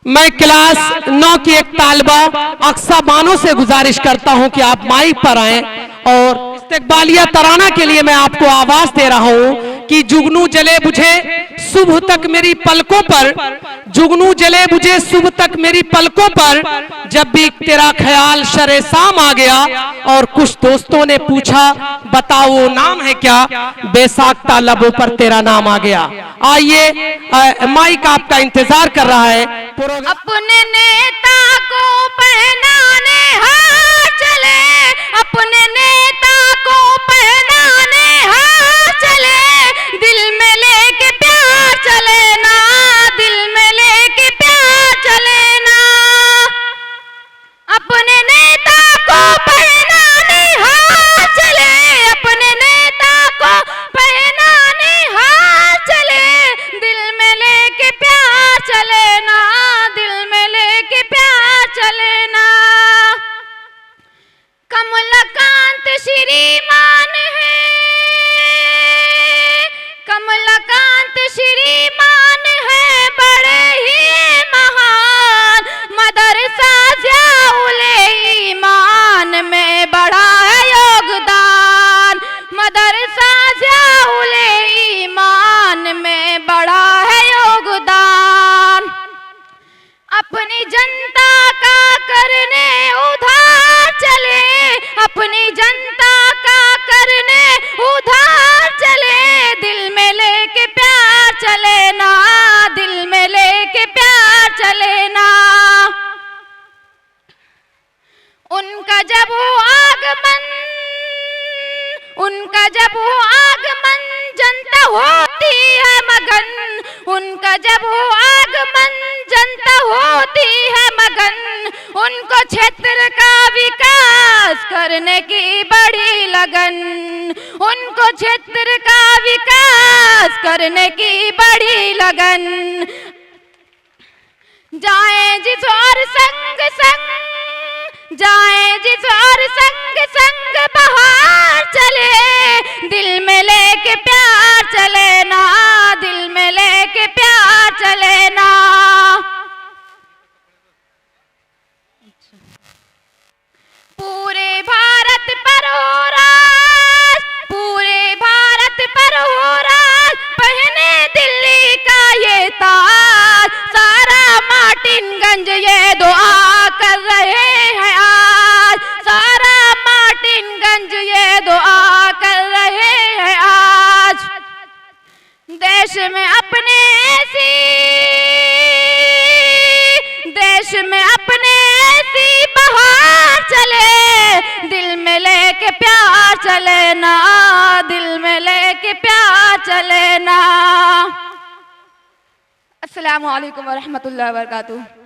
मैं क्लास 9 की एक तालबा अक्सा बानो से गुजारिश करता हूं कि आप माइक पर आएं और इस्तकबालिया तराना के लिए मैं आपको आवाज दे रहा हूं कि जुगनू जले बुझे सुबह तक मेरी पलकों पर, जुगनू जले बुझे सुबह तक मेरी पलकों पर, जब भी तेरा ख्याल शरे शाम आ गया और कुछ दोस्तों ने पूछा बताओ वो नाम है क्या, बेसाख्ता लबों पर तेरा नाम आ गया। आइए माइक आपका इंतजार कर रहा है। अपने नेता को पहनाने हाँ चले, अपने नेता को पहनाने हाँ चले, दिल में लेके प्यार चले ना, दिल में लेके प्यार चले ना। अपने नेता को पहनाने हाँ चले, अपने नेता को पहनाने हाँ चले, दिल में लेके प्यार चले ना, दिल में लेके प्यार चले ना। कमलकांत श्रीमान है, कमलकांत श्रीमान है बड़े ही महान, मदरसा ज़ियाउल ईमान में बड़ा है योगदान, मदरसा ज़ियाउल ईमान में बड़ा है योगदान। अपनी जनता का करने उधार चले, अपनी जनता का करने उधार चले, दिल में लेके प्यार चले ना, दिल में लेके प्यार चले ना। उनका जब हो आगमन, उनका जब हो आगमन जनता होती है मगन, उनका जब हो आगमन जनता होती है मगन। उनको क्षेत्र का विकास करने की बड़ी लगन, उनको क्षेत्र का विकास करने की बड़ी लगन। जाए जिस और संग संग, जाए जिस और संग संग बहार चले, दिल में लेके प्यार चले ना, दिल में लेके प्यार चले ना। पूरे भारत पर हो राज, पूरे भारत पर हो राज, पहने दिल्ली का ये ताज, सारा मार्टिनगंज ये दुआ कर रहे हैं आज, सारा मार्टिनगंज ये दुआ कर रहे हैं आज। देश में अपने ऐसी, देश में अपने ऐसी बहार चले, दिल में लेके प्यार चले ना, दिल में लेके प्यार चले ना। अस्सलामु अलैकुम व रहमतुल्लाहि व बरकातुहू।